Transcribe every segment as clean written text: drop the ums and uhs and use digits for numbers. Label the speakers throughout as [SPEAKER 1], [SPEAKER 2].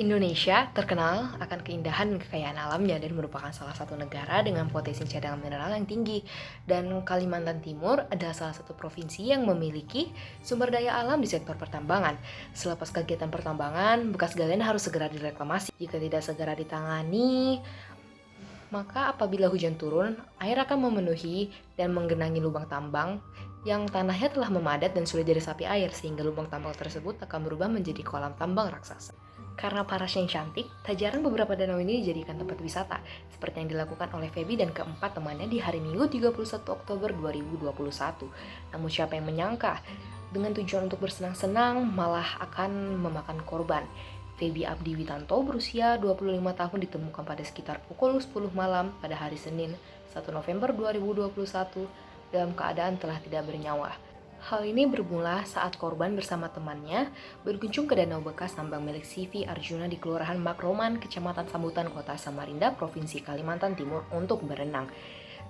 [SPEAKER 1] Indonesia terkenal akan keindahan dan kekayaan alamnya dan merupakan salah satu negara dengan potensi cadangan mineral yang tinggi. Dan Kalimantan Timur adalah salah satu provinsi yang memiliki sumber daya alam di sektor pertambangan. Selepas kegiatan pertambangan, bekas galian harus segera direklamasi. Jika tidak segera ditangani, maka apabila hujan turun, air akan memenuhi dan menggenangi lubang tambang yang tanahnya telah memadat dan sulit diresapi air, sehingga lubang tambang tersebut akan berubah menjadi kolam tambang raksasa. Karena parasnya yang cantik, tak jarang beberapa danau ini dijadikan tempat wisata, seperti yang dilakukan oleh Feby dan keempat temannya di hari Minggu 31 Oktober 2021. Namun siapa yang menyangka, dengan tujuan untuk bersenang-senang malah akan memakan korban. Feby Abdi Witanto berusia 25 tahun ditemukan pada sekitar pukul 10 malam pada hari Senin 1 November 2021 dalam keadaan telah tidak bernyawa. Hal ini bermula saat korban bersama temannya berkunjung ke danau bekas tambang milik CV Arjuna di Kelurahan Makroman, Kecamatan Sambutan, Kota Samarinda, Provinsi Kalimantan Timur untuk berenang.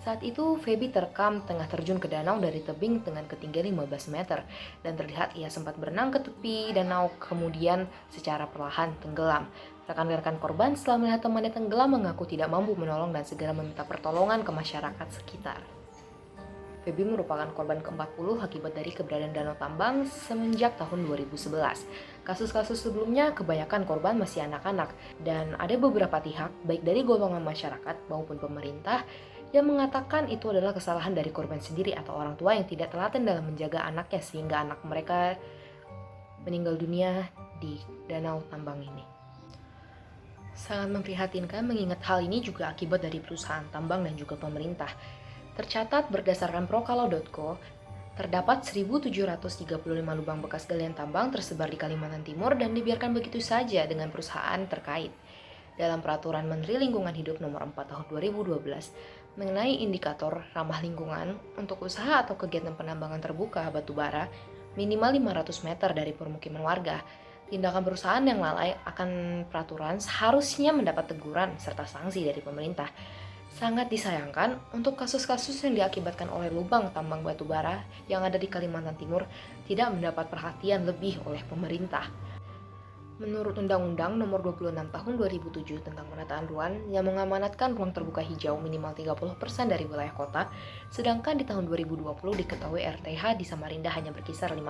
[SPEAKER 1] Saat itu, Feby terekam tengah terjun ke danau dari tebing dengan ketinggian 15 meter dan terlihat ia sempat berenang ke tepi danau kemudian secara perlahan tenggelam. Rekan-rekan korban setelah melihat temannya tenggelam mengaku tidak mampu menolong dan segera meminta pertolongan ke masyarakat sekitar. Feby merupakan korban ke-40 akibat dari keberadaan danau tambang semenjak tahun 2011. Kasus-kasus sebelumnya kebanyakan korban masih anak-anak dan ada beberapa pihak baik dari golongan masyarakat maupun pemerintah yang mengatakan itu adalah kesalahan dari korban sendiri atau orang tua yang tidak telaten dalam menjaga anaknya sehingga anak mereka meninggal dunia di danau tambang ini. Sangat memprihatinkan mengingat hal ini juga akibat dari perusahaan tambang dan juga pemerintah. Tercatat berdasarkan prokalo.co, terdapat 1.735 lubang bekas galian tambang tersebar di Kalimantan Timur dan dibiarkan begitu saja dengan perusahaan terkait. Dalam Peraturan Menteri Lingkungan Hidup Nomor 4 Tahun 2012 mengenai indikator ramah lingkungan untuk usaha atau kegiatan penambangan terbuka batu bara minimal 500 meter dari permukiman warga. Tindakan perusahaan yang lalai akan peraturan seharusnya mendapat teguran serta sanksi dari pemerintah. Sangat disayangkan untuk kasus-kasus yang diakibatkan oleh lubang tambang batu bara yang ada di Kalimantan Timur tidak mendapat perhatian lebih oleh pemerintah. Menurut Undang-Undang Nomor 26 Tahun 2007 tentang penataan ruang yang mengamanatkan ruang terbuka hijau minimal 30% dari wilayah kota, sedangkan di tahun 2020 diketahui RTH di Samarinda hanya berkisar 5%.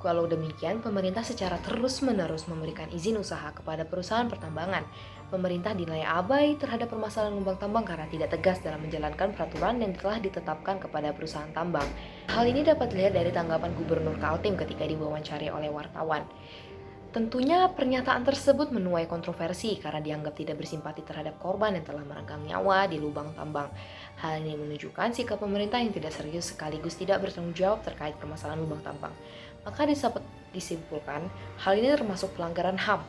[SPEAKER 1] Walau demikian, pemerintah secara terus-menerus memberikan izin usaha kepada perusahaan pertambangan. Pemerintah dinilai abai terhadap permasalahan lubang tambang karena tidak tegas dalam menjalankan peraturan yang telah ditetapkan kepada perusahaan tambang. Hal ini dapat dilihat dari tanggapan Gubernur Kaltim ketika diwawancari oleh wartawan. Tentunya pernyataan tersebut menuai kontroversi karena dianggap tidak bersimpati terhadap korban yang telah meregang nyawa di lubang tambang. Hal ini menunjukkan sikap pemerintah yang tidak serius sekaligus tidak bertanggung jawab terkait permasalahan lubang tambang. Maka disimpulkan, hal ini termasuk pelanggaran HAM,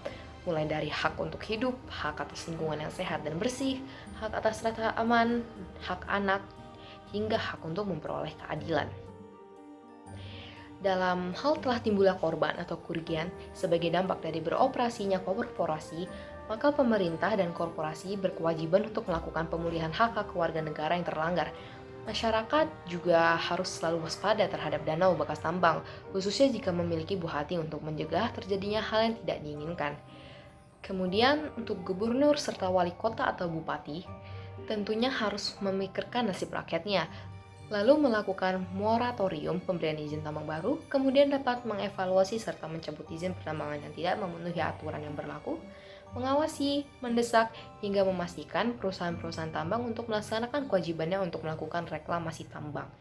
[SPEAKER 1] mulai dari hak untuk hidup, hak atas lingkungan yang sehat dan bersih, hak atas rasa aman, hak anak, hingga hak untuk memperoleh keadilan. Dalam hal telah timbulnya korban atau kerugian sebagai dampak dari beroperasinya korporasi, maka pemerintah dan korporasi berkewajiban untuk melakukan pemulihan hak-hak warga negara yang terlanggar. Masyarakat juga harus selalu waspada terhadap danau bekas tambang, khususnya jika memiliki buah hati untuk mencegah terjadinya hal yang tidak diinginkan. Kemudian, untuk gubernur serta wali kota atau bupati, tentunya harus memikirkan nasib rakyatnya, lalu melakukan moratorium pemberian izin tambang baru, kemudian dapat mengevaluasi serta mencabut izin pertambangan yang tidak memenuhi aturan yang berlaku, mengawasi, mendesak, hingga memastikan perusahaan-perusahaan tambang untuk melaksanakan kewajibannya untuk melakukan reklamasi tambang.